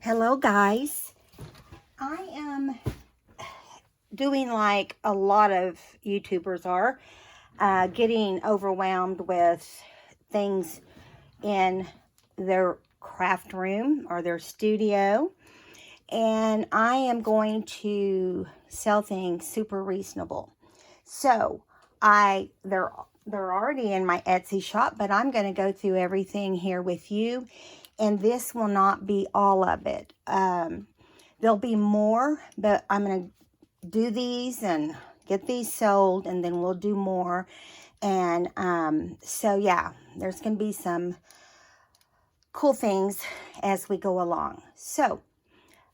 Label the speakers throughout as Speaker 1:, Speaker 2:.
Speaker 1: Hello guys, I am doing like a lot of YouTubers are, getting overwhelmed with things in their craft room or their studio, and I am going to sell things super reasonable. So they're already in my Etsy shop, but I'm going to go through everything here with you. And this will not be all of it. There'll be more, but I'm going to do these and get these sold, and then we'll do more. And so, yeah, there's going to be some cool things as we go along. So,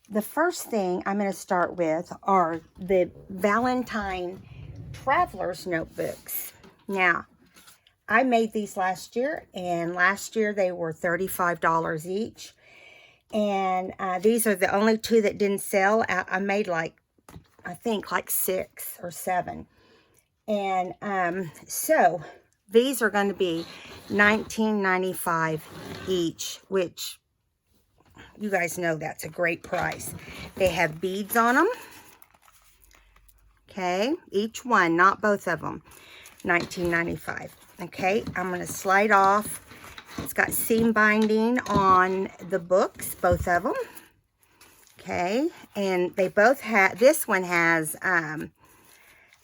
Speaker 1: the first thing I'm going to start with are the Valentine Traveler's Notebooks. Now, I made these last year, and last year they were $35 each. And these are the only two that didn't sell. I made I think like 6 or 7. And so these are going to be $19.95 each, which you guys know that's a great price. They have beads on them. Okay, each one, not both of them. $19.95. Okay, I'm going to slide off. It's got seam binding on the books, both of them. Okay, and they both have, this one has,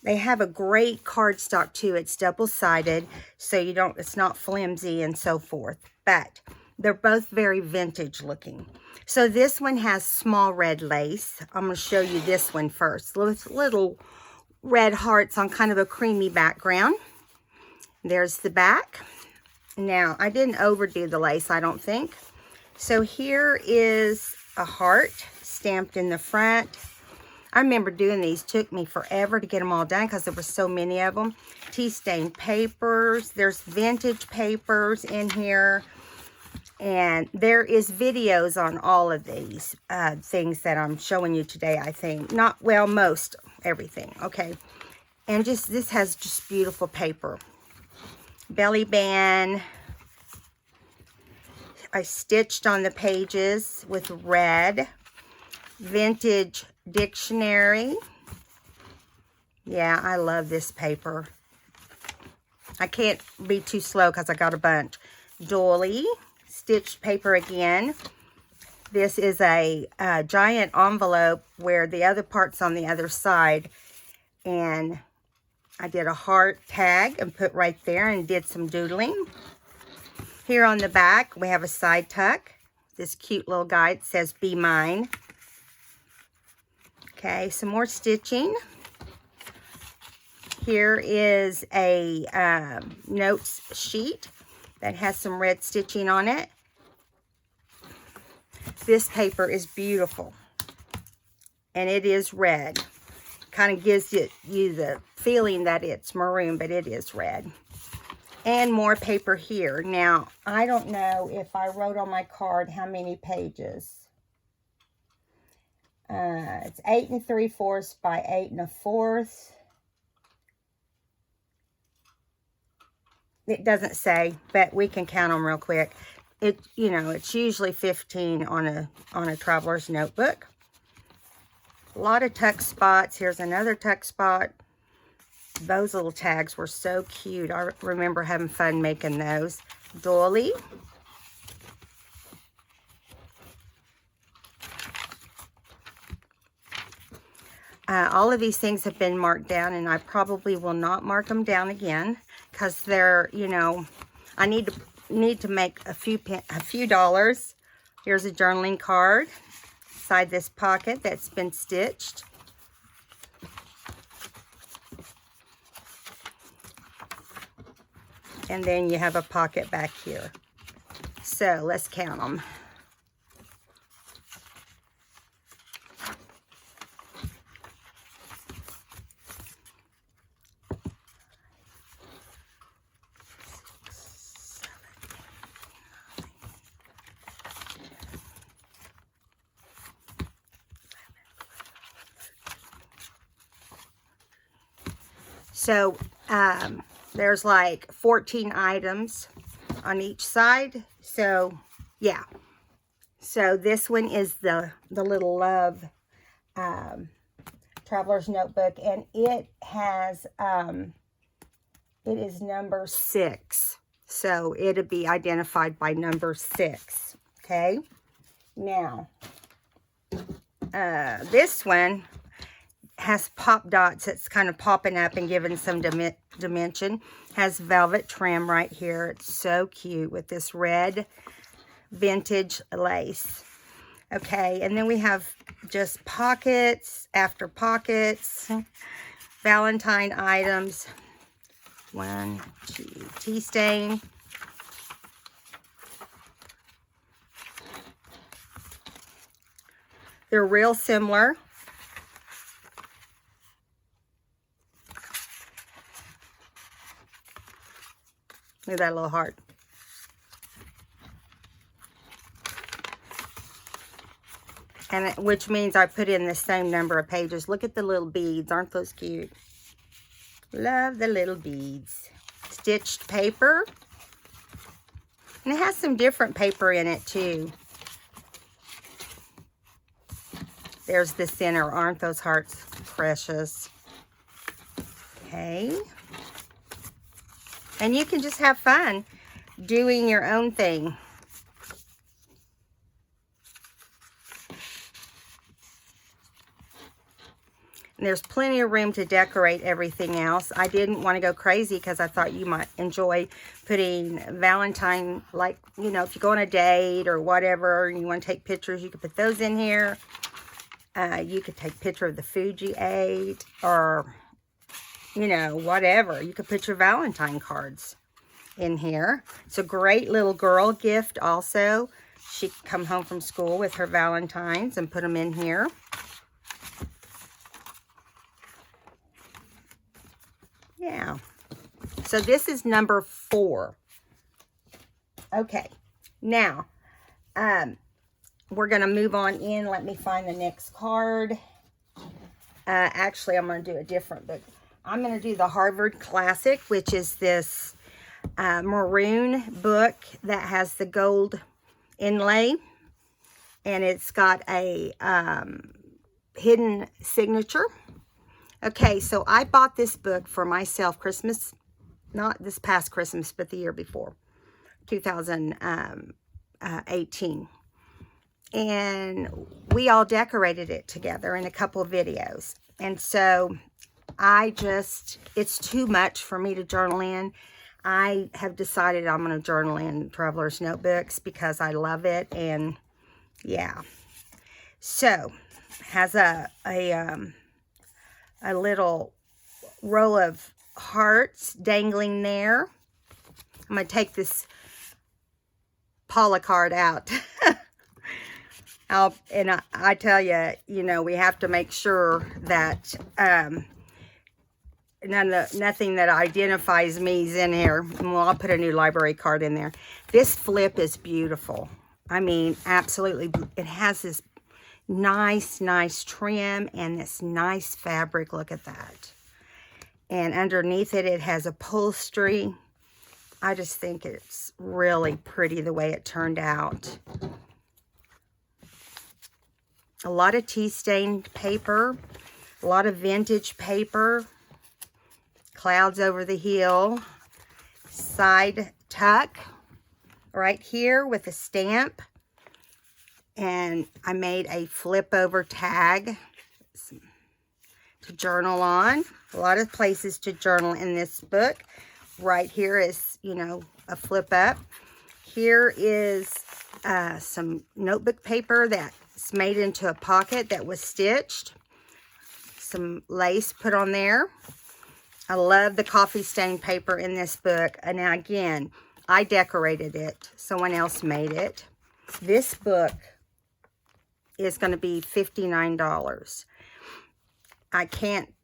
Speaker 1: they have a great cardstock too. It's double-sided, so you don't, it's not flimsy and so forth. But they're both very vintage looking. So this one has small red lace. I'm going to show you this one first. With little red hearts on kind of a creamy background. There's the back. Now, I didn't overdo the lace, I don't think. So here is a heart stamped in the front. I remember doing these. Took me forever to get them all done because there were so many of them. Tea stained papers. There's vintage papers in here. And there is videos on all of these things that I'm showing you today, I think. Not, well, most everything, okay. And just, this has just beautiful paper. Belly band. I stitched on the pages with red. Vintage dictionary. Yeah, I love this paper. I can't be too slow because I got a bunch. Doily. Stitched paper again. This is a giant envelope where the other part's on the other side. And I did a heart tag and put right there and did some doodling. Here on the back, we have a side tuck. This cute little guide says, "Be Mine." Okay, some more stitching. Here is a notes sheet that has some red stitching on it. This paper is beautiful. And it is red. Kind of gives you the feeling that it's maroon, but it is red. And more paper here. Now, I don't know if I wrote on my card how many pages. It's 8 3/4 by 8 1/4. It doesn't say, but we can count them real quick. You know, it's usually 15 on a traveler's notebook. A lot of tuck spots. Here's another tuck spot. Those little tags were so cute. I remember having fun making those. Doily. All of these things have been marked down, and I probably will not mark them down again because they're, you know, I need to make a few dollars. Here's a journaling card inside this pocket that's been stitched. And then you have a pocket back here. So let's count them. So there's like 14 items on each side. So yeah, So this one is the little love traveler's notebook, and it has it is number 6, so it'll be identified by number 6. Okay, now this one has pop dots. It's kind of popping up and giving some dimension. Has velvet trim right here. It's so cute with this red vintage lace. Okay, and then we have just pockets after pockets, Valentine items. 1, 2, tea stain. They're real similar. Look at that little heart. And which means I put in the same number of pages. Look at the little beads. Aren't those cute? Love the little beads. Stitched paper. And it has some different paper in it too. There's the center. Aren't those hearts precious? Okay. And you can just have fun doing your own thing. And there's plenty of room to decorate everything else. I didn't want to go crazy because I thought you might enjoy putting Valentine, like, you know, if you go on a date or whatever, and you want to take pictures, you could put those in here. You could take a picture of the food you ate, or, you know, whatever. You could put your Valentine cards in here. It's a great little girl gift also. She could come home from school with her Valentines and put them in here. Yeah. So this is number 4. Okay. Now, we're going to move on in. Let me find the next card. Actually, I'm going to do a different book. I'm going to do the Harvard Classic, which is this maroon book that has the gold inlay. And it's got a hidden signature. Okay, so I bought this book for myself Christmas, not this past Christmas, but the year before, 2018. And we all decorated it together in a couple of videos. And so it's too much for me to journal in. I have decided I'm going to journal in Traveler's Notebooks because I love it. And yeah. So, has a little row of hearts dangling there. I'm going to take this Paula card out. I tell you, you know, we have to make sure that nothing that identifies me is in here. Well, I'll put a new library card in there. This flip is beautiful. I mean, absolutely. It has this nice trim and this nice fabric. Look at that. And underneath it, it has upholstery. I just think it's really pretty the way it turned out. A lot of tea-stained paper. A lot of vintage paper. Clouds over the hill. Side tuck right here with a stamp. And I made a flip over tag to journal on. A lot of places to journal in this book. Right here is, you know, a flip up. Here is some notebook paper that's made into a pocket that was stitched. Some lace put on there. I love the coffee stain paper in this book. And now again, I decorated it. Someone else made it. This book is going to be $59. I can't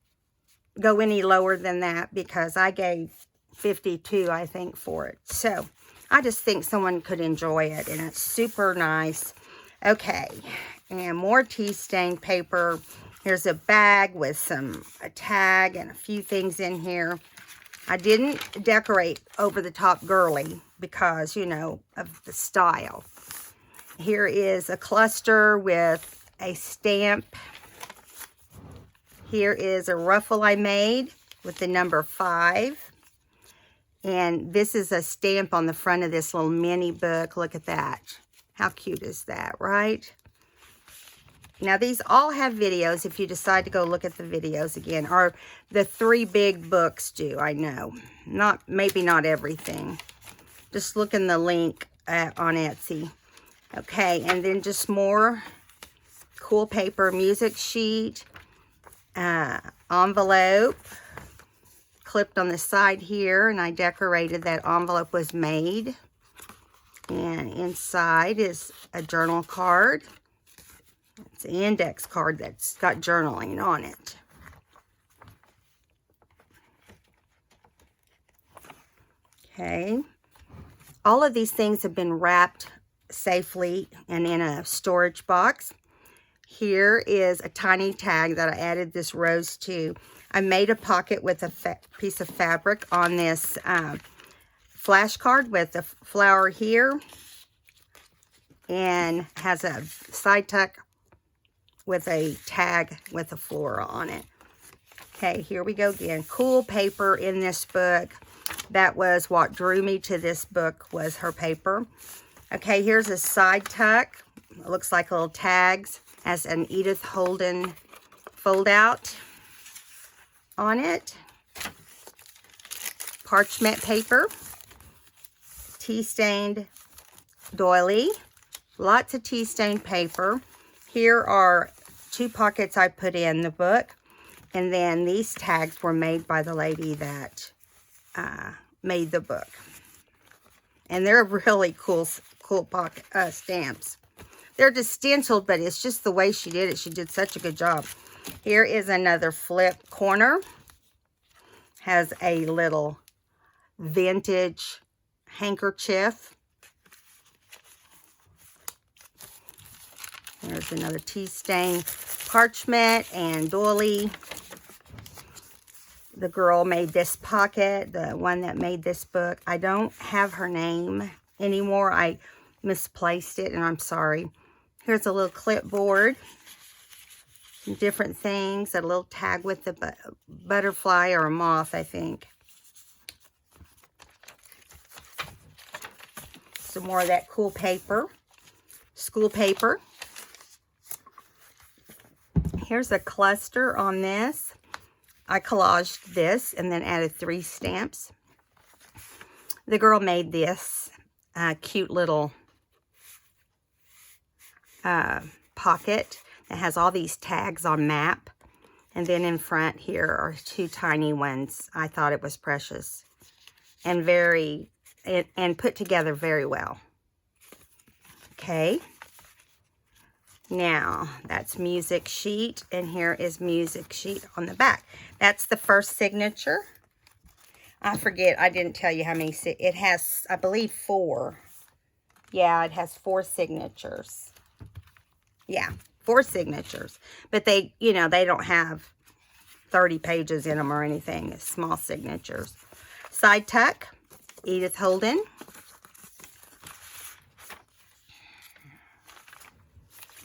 Speaker 1: go any lower than that because I gave $52, I think, for it. So I just think someone could enjoy it, and it's super nice. Okay, and more tea stain paper. Here's a bag with a tag and a few things in here. I didn't decorate over the top girly because, you know, of the style. Here is a cluster with a stamp. Here is a ruffle I made with the number 5. And this is a stamp on the front of this little mini book. Look at that. How cute is that, right? Now, these all have videos if you decide to go look at the videos again. Or the 3 big books do, I know. Maybe not everything. Just look in the link on Etsy. Okay, and then just more cool paper, music sheet, envelope, clipped on the side here, and I decorated that envelope was made. And inside is a journal card. It's an index card that's got journaling on it. Okay. All of these things have been wrapped safely and in a storage box. Here is a tiny tag that I added this rose to. I made a pocket with a piece of fabric on this flash card with a flower here, and has a side tuck with a tag with a flora on it. Okay, here we go again. Cool paper in this book. That was what drew me to this book, was her paper. Okay, here's a side tuck. It looks like little tags. Has an Edith Holden fold out on it. Parchment paper. Tea stained doily. Lots of tea stained paper. Here are 2 pockets I put in the book. And then these tags were made by the lady that made the book. And they're really cool pocket stamps. They're just stenciled, but it's just the way she did it. She did such a good job. Here is another flip corner. Has a little vintage handkerchief. There's another tea stain parchment and doily. The girl made this pocket, the one that made this book. I don't have her name anymore. I misplaced it, and I'm sorry. Here's a little clipboard. Some different things. A little tag with the butterfly or a moth, I think. Some more of that cool paper. School paper. Here's a cluster on this. I collaged this and then added 3 stamps. The girl made this cute little pocket that has all these tags on map. And then in front here are 2 tiny ones. I thought it was precious and and put together very well. Okay. Now, that's music sheet, and here is music sheet on the back. That's the first signature. I forget, I didn't tell you how many. It has, I believe, 4. Yeah, it has 4 signatures. Yeah, 4 signatures. But they, you know, they don't have 30 pages in them or anything. It's small signatures. Side tuck, Edith Holden.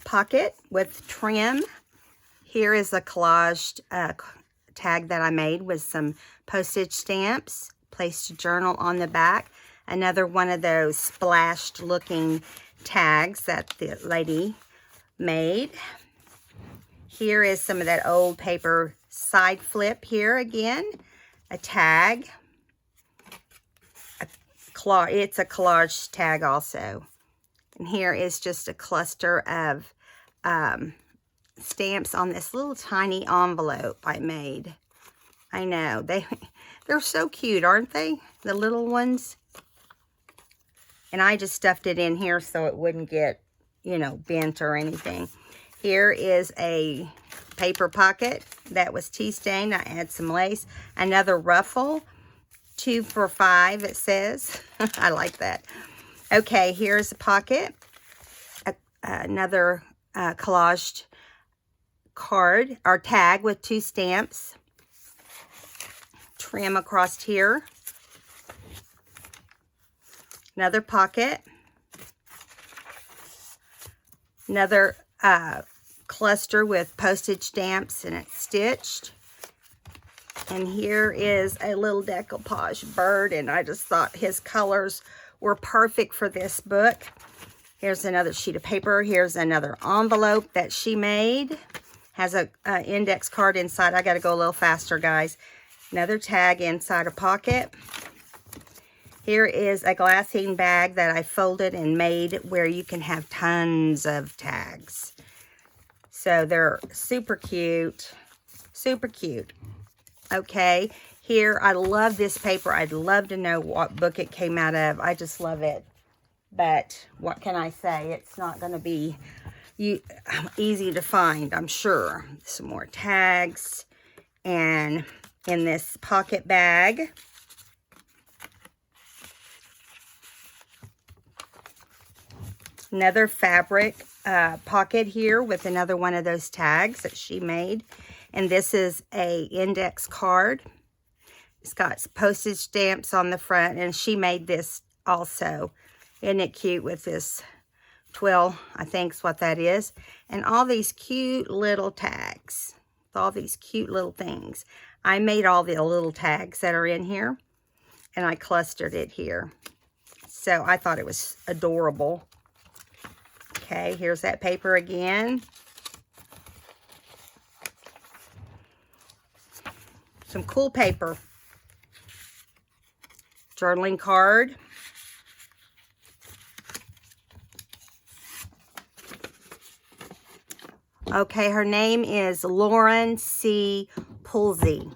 Speaker 1: Pocket with trim. Here is a collaged tag that I made with some postage stamps. Placed a journal on the back. Another one of those splashed looking tags that the lady made. Here is some of that old paper side flip here again. A tag. It's a collage tag also. And here is just a cluster of stamps on this little tiny envelope I made. I know, they're so cute, aren't they? The little ones. And I just stuffed it in here so it wouldn't get, you know, bent or anything. Here is a paper pocket that was tea stained. I add some lace. Another ruffle. 2 for $5, it says. I like that. Okay, here's a pocket. Another collaged card or tag with 2 stamps. Trim across here. Another pocket. Another cluster with postage stamps, and it's stitched. And here is a little decoupage bird, and I just thought his colors were perfect for this book. Here's another sheet of paper. Here's another envelope that she made. Has a index card inside. I got to go a little faster, guys. Another tag inside a pocket. Here is a glassine bag that I folded and made where you can have tons of tags. So they're super cute. Super cute. Okay, here, I love this paper. I'd love to know what book it came out of. I just love it. But what can I say? It's not going to be easy to find, I'm sure. Some more tags. And in this pocket bag, another fabric pocket here with another one of those tags that she made. And this is a index card. It's got postage stamps on the front, and she made this also. Isn't it cute with this twill, I think is what that is. And all these cute little tags. All these cute little things. I made all the little tags that are in here, and I clustered it here. So I thought it was adorable. Okay, here's that paper again. Some cool paper. Journaling card. Okay, her name is Lauren C. Pulsey.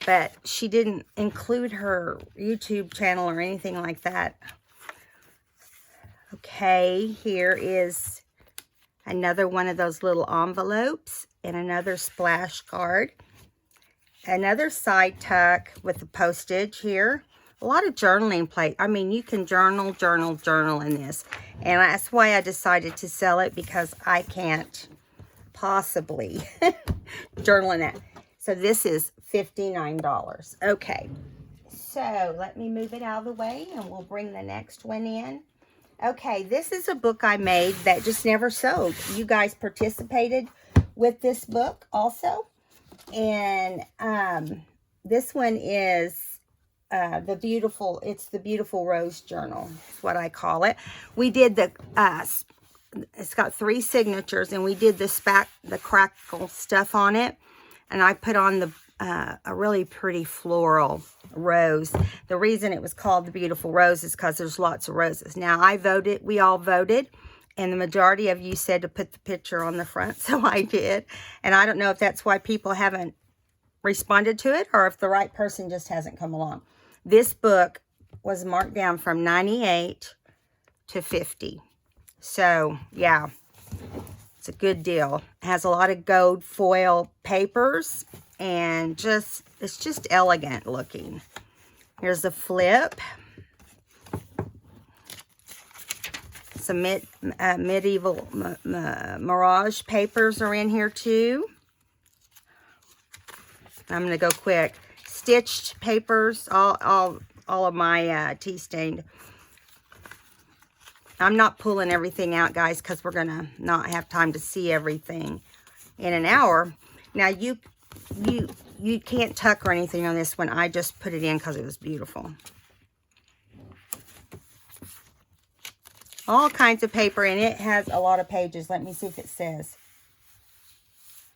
Speaker 1: But she didn't include her YouTube channel or anything like that. Okay, here is another one of those little envelopes and another splash card. Another side tuck with the postage here. A lot of journaling plate. I mean, you can journal in this. And that's why I decided to sell it, because I can't possibly journal in that. So this is $59. Okay. So let me move it out of the way and we'll bring the next one in. Okay, this is a book I made that just never sold. You guys participated with this book also. And this one is the Beautiful Rose Journal. That's what I call it. We did the, it's got 3 signatures, and we did the crackle stuff on it. And I put on the a really pretty floral rose. The reason it was called the Beautiful Rose is because there's lots of roses. Now, we all voted. And the majority of you said to put the picture on the front, so I did. And I don't know if that's why people haven't responded to it, or if the right person just hasn't come along. This book was marked down from 98 to 50. So, yeah, it's a good deal. It has a lot of gold foil papers, and it's just elegant looking. Here's the flip. Some medieval mirage papers are in here too. I'm going to go quick. Stitched papers, all of my tea stained. I'm not pulling everything out, guys, because we're going to not have time to see everything in an hour. Now, you can't tuck or anything on this one. I just put it in because it was beautiful. All kinds of paper, and it has a lot of pages. Let me see if it says.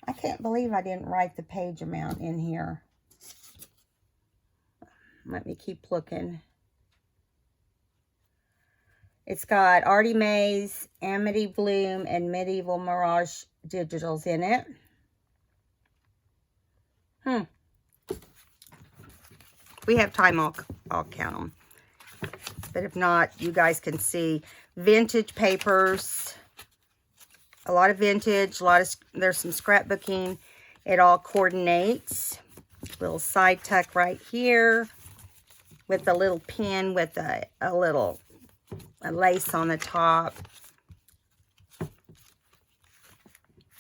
Speaker 1: I can't believe I didn't write the page amount in here. Let me keep looking. It's got Artie Mae's, Amity Bloom, and Medieval Mirage digitals in it. We have time, I'll count them. But if not, you guys can see. Vintage papers, a lot of vintage, there's some scrapbooking. It all coordinates. Little side tuck right here with a little pin with a lace on the top.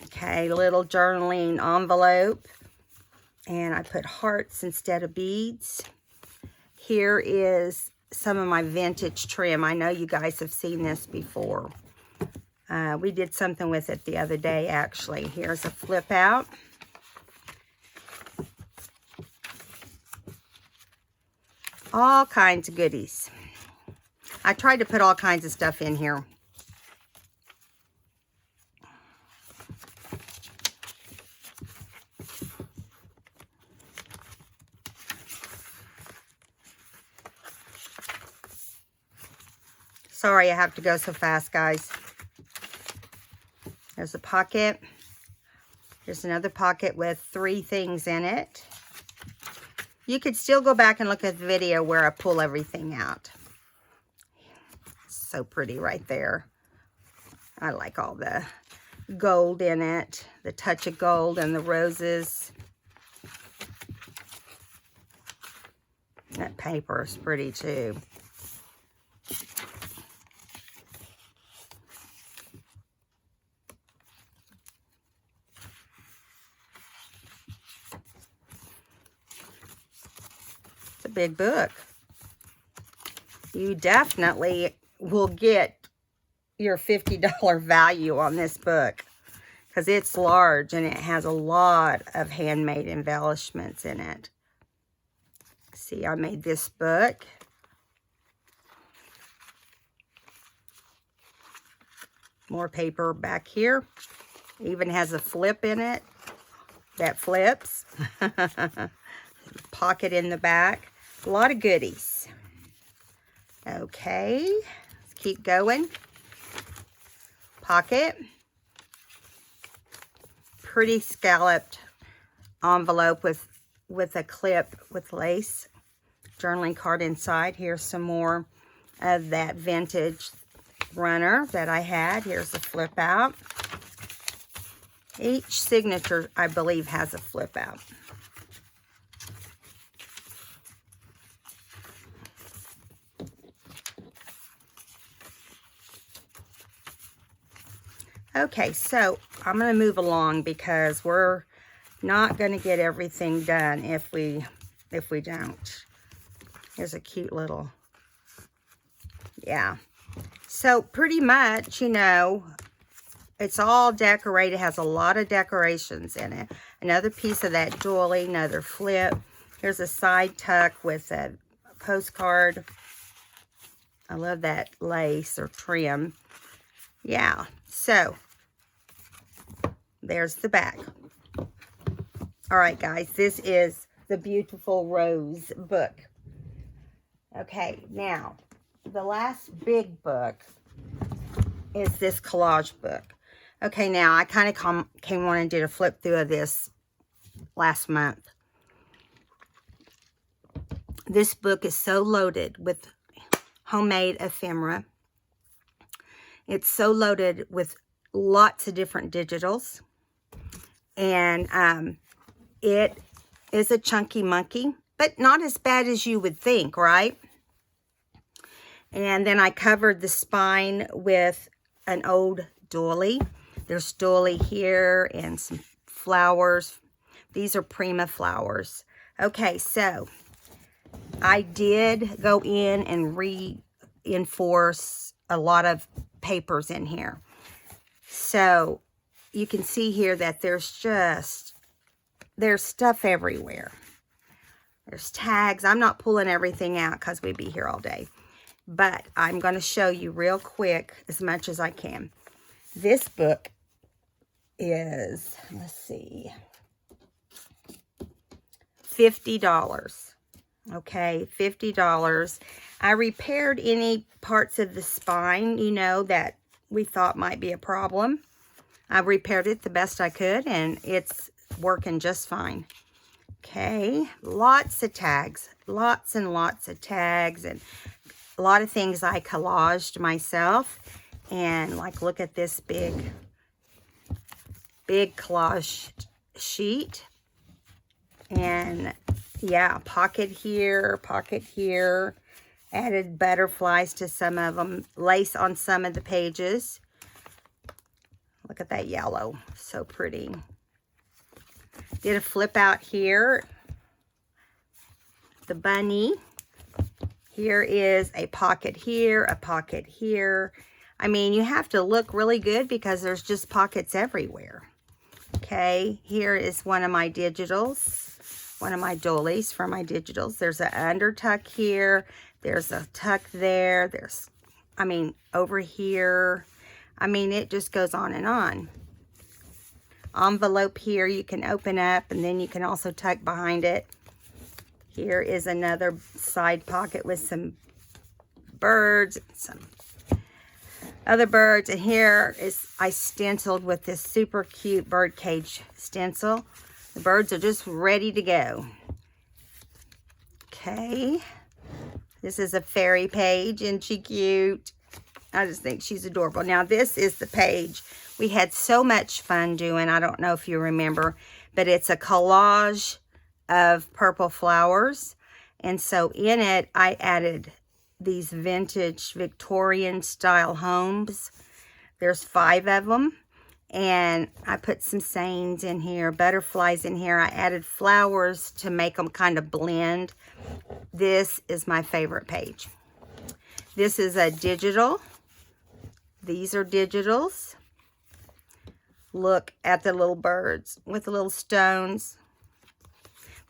Speaker 1: Okay, little journaling envelope. And I put hearts instead of beads. Here is some of my vintage trim. I know you guys have seen this before. We did something with it the other day, actually. Here's a flip out. All kinds of goodies. I tried to put all kinds of stuff in here. Sorry, I have to go so fast, guys. There's a pocket. There's another pocket with 3 things in it. You could still go back and look at the video where I pull everything out. So pretty right there. I like all the gold in it. The touch of gold and the roses. That paper is pretty too. It's a big book. You definitely will get your $50 value on this book because it's large and it has a lot of handmade embellishments in it. See, I made this book. More paper back here. Even has a flip in it that flips. Pocket in the back. A lot of goodies. Okay, let's keep going. Pocket. Pretty scalloped envelope with a clip with lace. Journaling card inside. Here's some more of that vintage runner that I had. Here's a flip out. Each signature, I believe, has a flip out. Okay, so I'm going to move along because we're not going to get everything done if we don't. Here's a cute little, yeah. So pretty much, you know, it's all decorated. It has a lot of decorations in it. Another piece of that doily, another flip. Here's a side tuck with a postcard. I love that lace or trim. Yeah, so there's the back. All right, guys, this is the Beautiful Rose book. Okay, now, the last big book is this collage book. Okay, now, I kind of came on and did a flip through of this last month. This book is so loaded with homemade ephemera. It's so loaded with lots of different digitals. And it is a chunky monkey, but not as bad as you would think, right? And then I covered the spine with an old doily. There's doily here and some flowers. These are Prima flowers. Okay, so I did go in and reinforce a lot of papers in here. So you can see here that there's stuff everywhere. There's tags. I'm not pulling everything out because we'd be here all day. But I'm going to show you real quick as much as I can. This book is, let's see, $50. Okay, $50. I repaired any parts of the spine, you know, that we thought might be a problem. I repaired it the best I could, and it's working just fine. Okay, lots of tags, lots and lots of tags, and a lot of things I collaged myself. And like, look at this big collage sheet. And yeah, pocket here, added butterflies to some of them, lace on some of the pages. Look at that yellow, so pretty. Did a flip out here. The bunny. Here is a pocket here, a pocket here. I mean, you have to look really good because there's just pockets everywhere. Okay, here is one of my digitals, one of my doilies for my digitals. There's an under tuck here. There's a tuck there. There's, I mean, over here. I mean, it just goes on and on. Envelope here you can open up, and then you can also tuck behind it. Here is another side pocket with some birds, some other birds. And here is, I stenciled with this super cute bird cage stencil. The birds are just ready to go. Okay. This is a fairy page. Isn't she cute? I just think she's adorable. Now, this is the page we had so much fun doing. I don't know if you remember, but it's a collage of purple flowers. And so in it, I added these vintage Victorian style homes. There's 5 of them. And I put some sayings in here, butterflies in here. I added flowers to make them kind of blend. This is my favorite page. This is a digital. These are digitals. Look at the little birds with the little stones.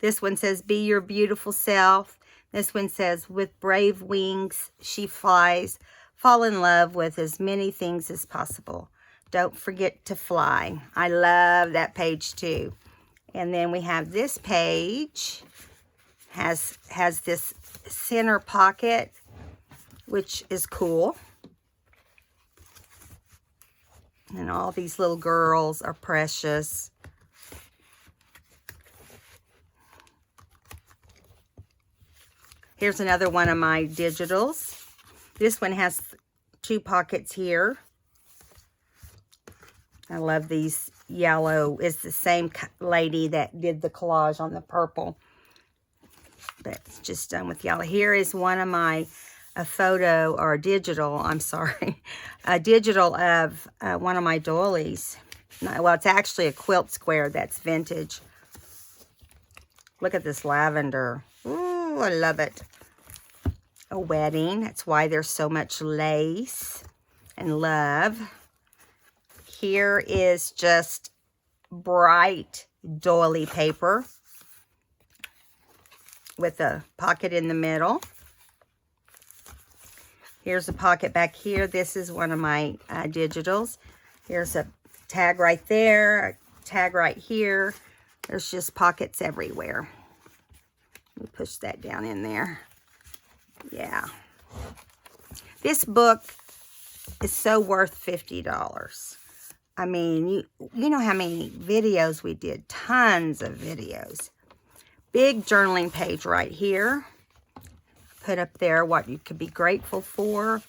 Speaker 1: This one says, be your beautiful self. This one says, with brave wings, she flies. Fall in love with as many things as possible. Don't forget to fly. I love that page too. And then we have this page. Has this center pocket, which is cool. And all these little girls are precious. Here's another one of my digitals. This one has 2 pockets here. I love these yellow. It's the same lady that did the collage on the purple. But it's just done with yellow. Here is one of my, a photo, or a digital, I'm sorry. A digital of one of my doilies. Well, it's actually a quilt square that's vintage. Look at this lavender. Ooh, I love it. A wedding. That's why there's so much lace and love. Here is just bright doily paper with a pocket in the middle. Here's a pocket back here. This is one of my digitals. Here's a tag right there, a tag right here. There's just pockets everywhere. Let me push that down in there. Yeah. This book is so worth $50. I mean, you know how many videos we did. Tons of videos. Big journaling page right here. Put up there what you could be grateful for.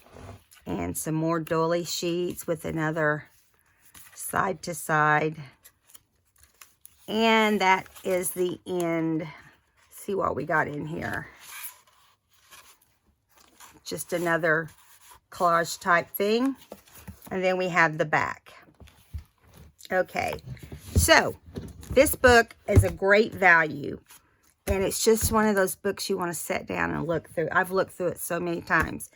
Speaker 1: And some more doily sheets with another side to side. And that is the end. See what we got in here. Just another collage type thing. And then we have the back. Okay, so this book is a great value. And it's just one of those books you want to sit down and look through. I've looked through it so many times.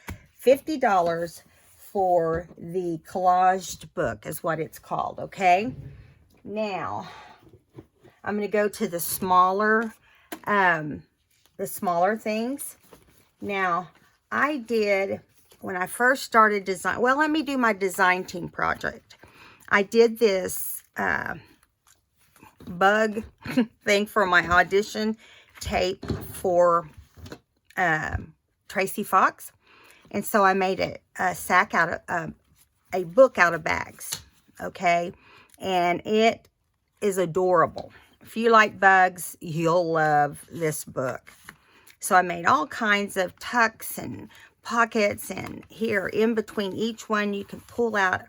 Speaker 1: $50 for the Collage Book is what it's called, okay? Now, I'm going to go to the smaller things. Now, I did, when I first started design, well, let me do my design team project. I did this bug thing for my audition tape for Tracy Fox. And so I made a sack out of, a book out of bags, okay? And it is adorable. If you like bugs, you'll love this book. So I made all kinds of tucks and pockets, and here in between each one you can pull out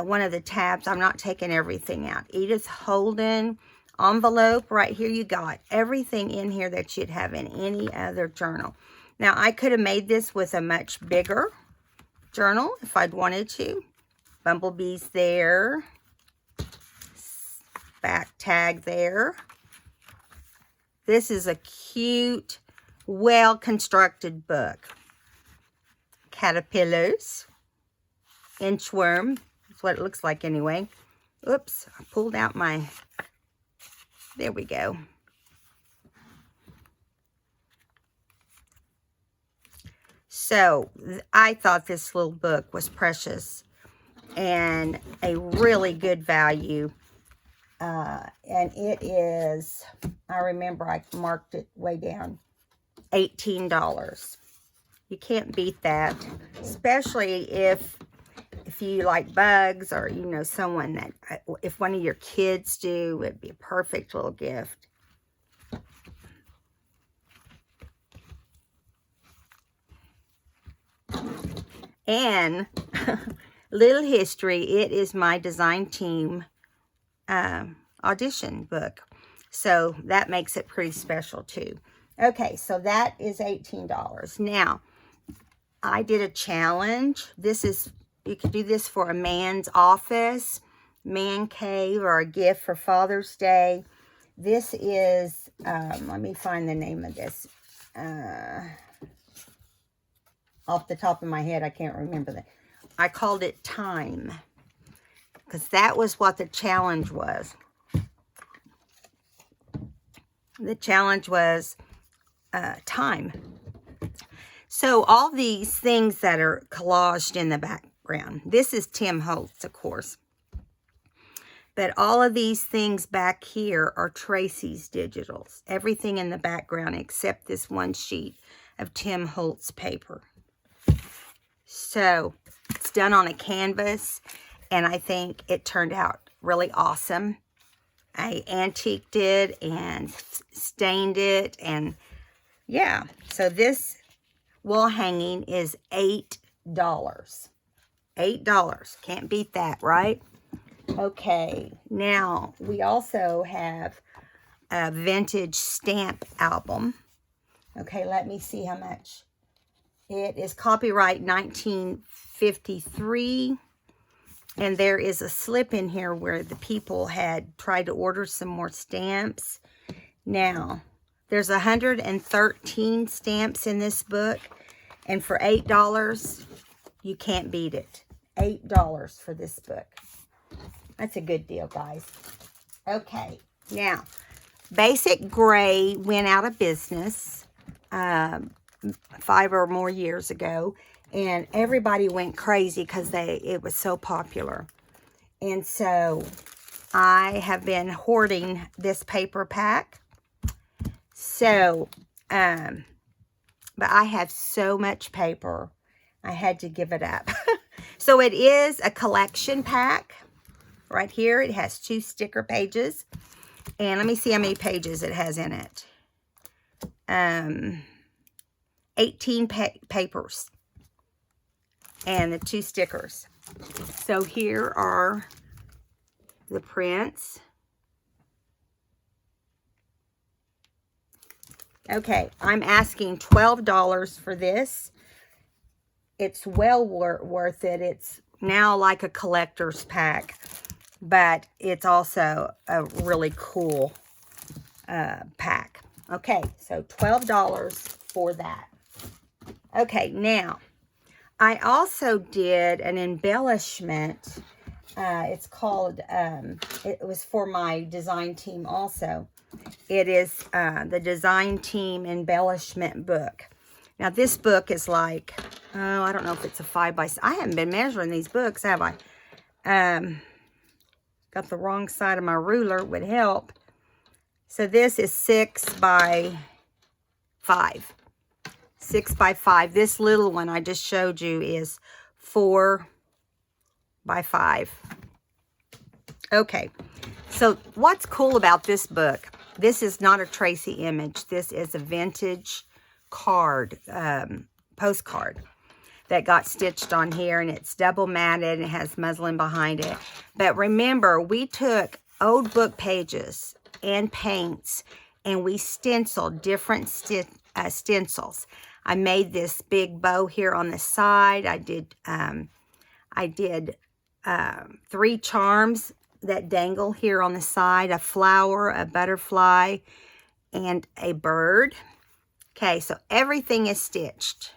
Speaker 1: one of the tabs. I'm not taking everything out. Edith Holden envelope right here. You got everything in here that you'd have in any other journal. Now, I could have made this with a much bigger journal if I'd wanted to. Bumblebees there. Back tag there. This is a cute, well-constructed book. Caterpillars. inchworm. That's what it looks like anyway. Oops, I pulled out my, there we go. So I thought this little book was precious and a really good value. And it is, I remember I marked it way down, $18. You can't beat that, especially if you like bugs, or you know someone that, if one of your kids do, it'd be a perfect little gift. And little history, it is my design team audition book, so that makes it pretty special too. Okay, so that is $18. Now, I did a challenge. This is, you could do this for a man's office, man cave, or a gift for Father's Day. This is, let me find the name of this. Off the top of my head, I can't remember that. I called it Time, because that was what the challenge was. The challenge was time. So all these things that are collaged in the background, this is Tim Holtz, of course. But all of these things back here are Tracy's digitals. Everything in the background except this one sheet of Tim Holtz paper. So it's done on a canvas, and I think it turned out really awesome. I antiqued it and stained it, and yeah. So this wall hanging is $8. $8. Can't beat that, right? Okay, now we also have a vintage stamp album. Okay, let me see how much. It is copyright 1953. And there is a slip in here where the people had tried to order some more stamps. Now, there's 113 stamps in this book. And for $8, you can't beat it. $8 for this book. That's a good deal, guys. Okay, now, Basic Gray went out of business 5 or more years ago. And everybody went crazy because it was so popular. And so I have been hoarding this paper pack. So, but I have so much paper, I had to give it up. So it is a collection pack. Right here, it has 2 sticker pages. And let me see how many pages it has in it. 18 papers. And the 2 stickers. So here are the prints. Okay, I'm asking $12 for this. It's well worth it. It's now like a collector's pack, but it's also a really cool pack. Okay, so $12 for that. Okay, now, I also did an embellishment. It's called, it was for my design team also. It is the Design Team Embellishment Book. Now, this book is like, oh, I don't know if it's a 5x6. I haven't been measuring these books, have I? Got the wrong side of my ruler, would help. So this is 6 by 5. 6 by 5. This little one I just showed you is 4 by 5. Okay, so what's cool about this book, this is not a Tracy image. This is a vintage card, postcard that got stitched on here, and it's double matted and it has muslin behind it. But remember, we took old book pages and paints and we stenciled different stencils. I made this big bow here on the side. I did 3 charms that dangle here on the side, a flower, a butterfly, and a bird. Okay, so everything is stitched.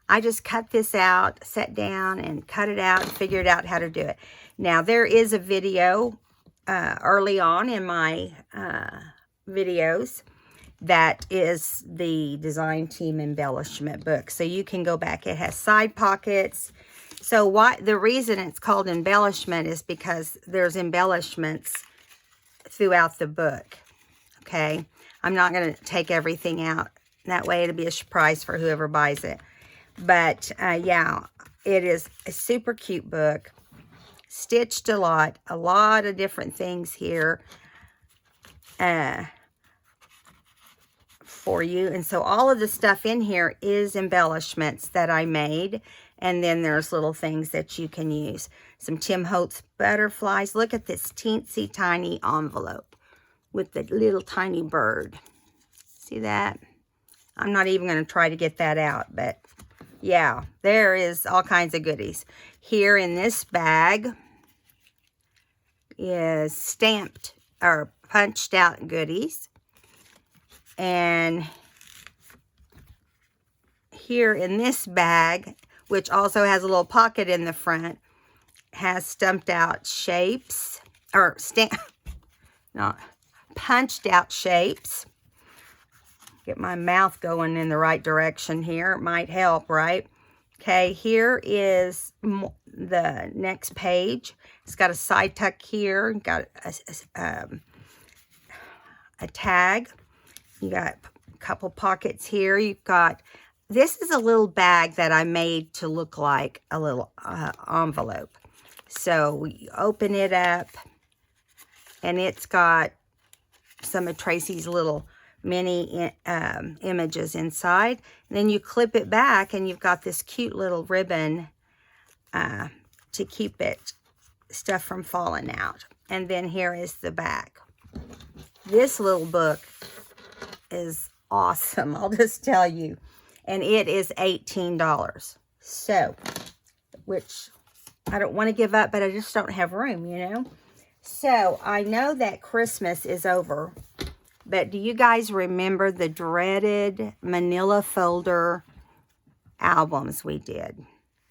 Speaker 1: I just cut this out, sat down and cut it out and figured out how to do it. Now, there is a video early on in my videos that is the design team embellishment book. So you can go back. It has side pockets. So the reason it's called embellishment is because there's embellishments throughout the book. Okay. I'm not going to take everything out. That way it'll be a surprise for whoever buys it. But yeah, it is a super cute book. Stitched a lot of different things here for you. And so all of the stuff in here is embellishments that I made. And then there's little things that you can use. Some Tim Holtz butterflies. Look at this teensy tiny envelope with the little tiny bird. See that? I'm not even going to try to get that out, but yeah, there is all kinds of goodies. Here in this bag is stamped or punched out goodies. And here in this bag, which also has a little pocket in the front, has stamped out shapes, or punched out shapes. Get my mouth going in the right direction here. It might help, right? Okay, here is the next page. It's got a side tuck here. Got a tag. You got a couple pockets here. You've got, this is a little bag that I made to look like a little envelope. So we open it up, and it's got some of Tracy's little mini images inside. And then you clip it back, and you've got this cute little ribbon to keep stuff from falling out. And then here is the back. This little book is awesome, I'll just tell you. And it is $18. So, which I don't want to give up, but I just don't have room, you know. So, I know that Christmas is over, but do you guys remember the dreaded manila folder albums we did?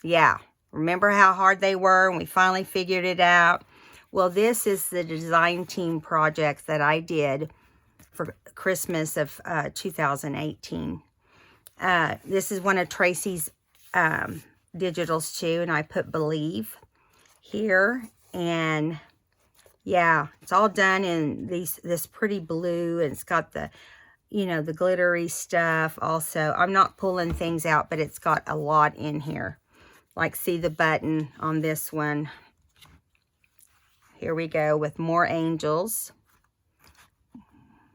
Speaker 1: Yeah, remember how hard they were, and we finally figured it out? Well, this is the design team project that I did for Christmas of 2018. This is one of Tracy's digitals too, and I put Believe here. And yeah, it's all done in this pretty blue, and it's got the, you know, the glittery stuff also. I'm not pulling things out, but it's got a lot in here. Like, see the button on this one. Here we go with more angels.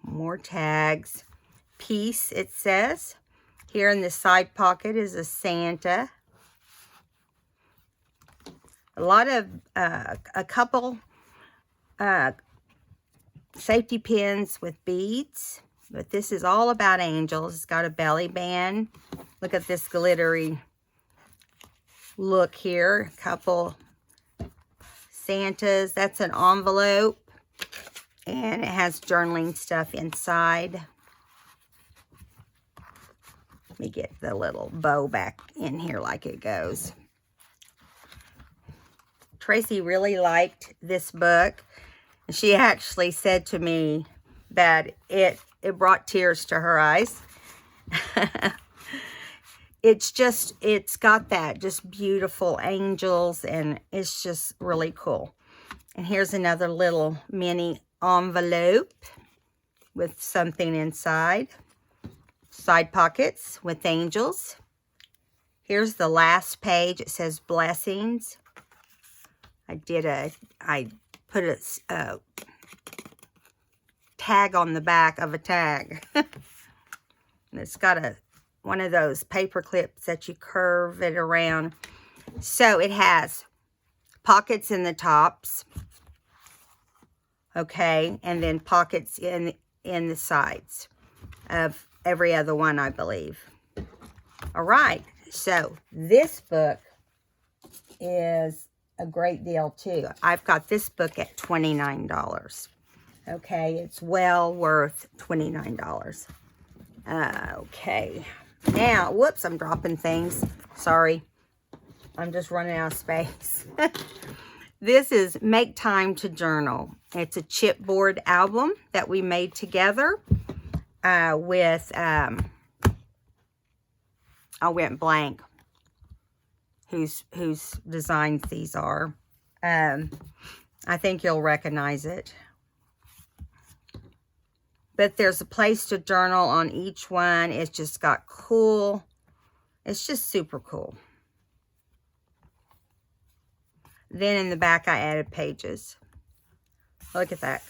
Speaker 1: More tags. Peace, it says. Here in the side pocket is a Santa. A lot of, a couple safety pins with beads. But this is all about angels. It's got a belly band. Look at this glittery look here. A couple Santas. That's an envelope. And it has journaling stuff inside. Let me get the little bow back in here like it goes. Tracy really liked this book. She actually said to me that it brought tears to her eyes. It's got that just beautiful angels, and it's just really cool. And here's another little mini envelope with something inside. Side pockets with angels. Here's the last page. It says blessings. I put a tag on the back of a tag. And it's got one of those paper clips that you curve it around. So it has pockets in the tops. Okay, and then pockets in the sides of every other one, I believe. All right, so this book is a great deal too. I've got this book at $29. Okay, it's well worth $29. Okay, now, whoops, I'm dropping things. Sorry, I'm just running out of space. This is Make Time to Journal. It's a chipboard album that we made together with, I went blank whose designs these are. I think you'll recognize it. But there's a place to journal on each one. It's just got cool. It's just super cool. Then in the back, I added pages. Look at that.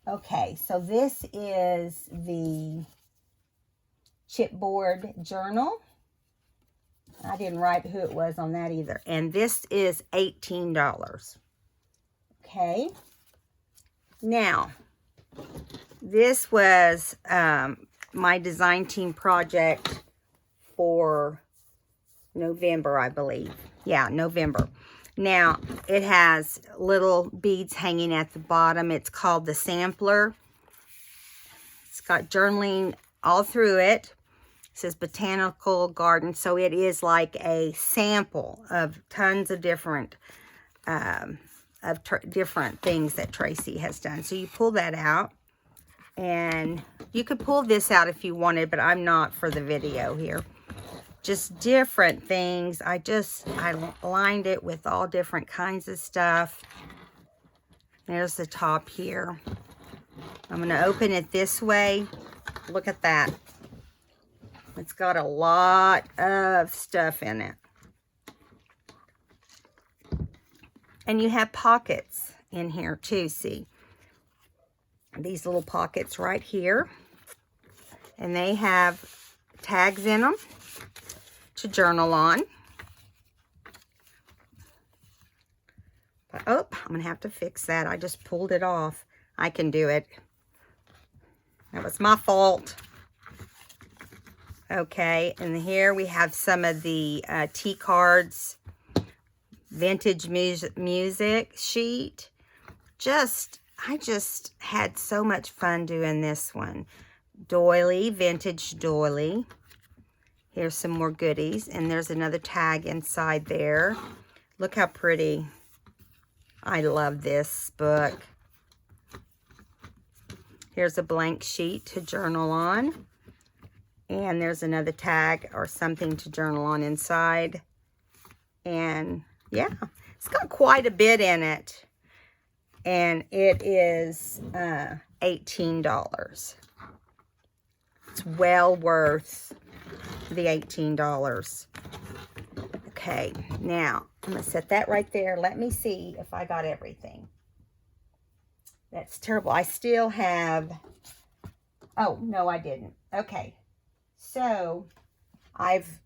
Speaker 1: Okay, so this is the chipboard journal. I didn't write who it was on that either. And this is $18. Okay. Now, this was my design team project for November, I believe. Yeah, November. Now, it has little beads hanging at the bottom. It's called the sampler. It's got journaling all through it. It says Botanical Garden. So it is like a sample of tons of different different things that Tracy has done. So you pull that out. And you could pull this out if you wanted, but I'm not for the video here. Just different things. I lined it with all different kinds of stuff. There's the top here. I'm going to open it this way. Look at that. It's got a lot of stuff in it. And you have pockets in here too, see? These little pockets right here. And they have tags in them to journal on. But, oh, I'm going to have to fix that. I just pulled it off. I can do it. That was my fault. Okay, and here we have some of the tea cards. Vintage music sheet. I just had so much fun doing this one. Doily, vintage doily. Here's some more goodies. And there's another tag inside there. Look how pretty. I love this book. Here's a blank sheet to journal on. And there's another tag or something to journal on inside. And yeah, it's got quite a bit in it. And it is $18. It's well worth the $18. Okay, now I'm going to set that right there. Let me see if I got everything. That's terrible. I still have... Oh, no, I didn't. Okay, so I've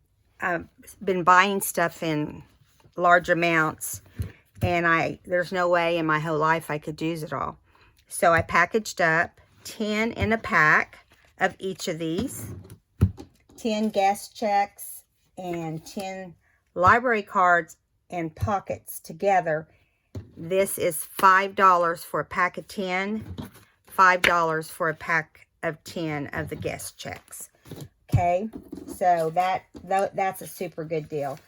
Speaker 1: been buying stuff in large amounts. And there's no way in my whole life I could use it all. So I packaged up 10 in a pack of each of these. 10 gas checks and 10 library cards and pockets together. This is $5 for a pack of 10. $5 for a pack of 10 of the guest checks. Okay, so that's a super good deal.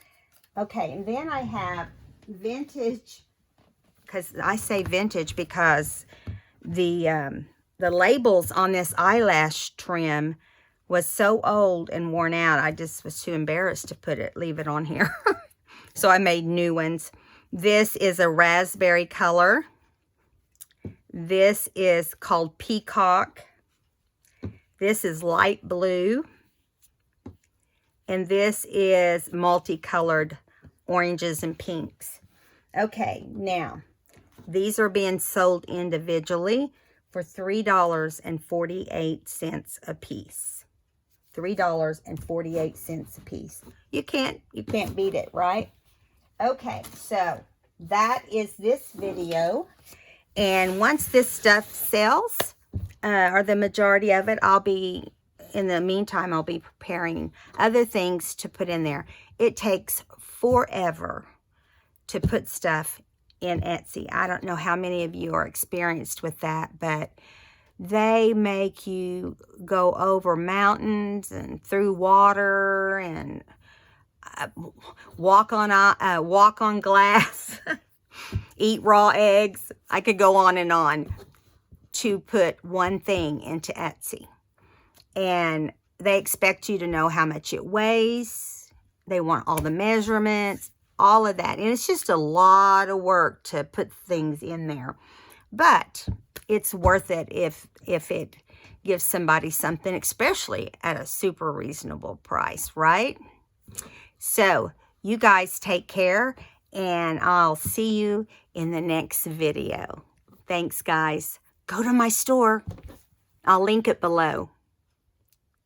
Speaker 1: Okay, and then I have vintage, because I say vintage because the labels on this eyelash trim was so old and worn out. I just was too embarrassed to leave it on here. So I made new ones. This is a raspberry color. This is called Peacock. This is light blue. And this is multicolored oranges and pinks. Okay, now, these are being sold individually for $3.48 a piece. $3.48 a piece. You can't beat it, right? Okay, so that is this video. And once this stuff sells, or the majority of it, in the meantime, I'll be preparing other things to put in there. It takes forever to put stuff in Etsy. I don't know how many of you are experienced with that, but They make you go over mountains and through water and walk on glass, eat raw eggs. I could go on to put one thing into Etsy. And they expect you to know how much it weighs. They want all the measurements, all of that. And it's just a lot of work to put things in there. But it's worth it if it gives somebody something, especially at a super reasonable price, right? So you guys take care, and I'll see you in the next video. Thanks, guys. Go to my store. I'll link it below.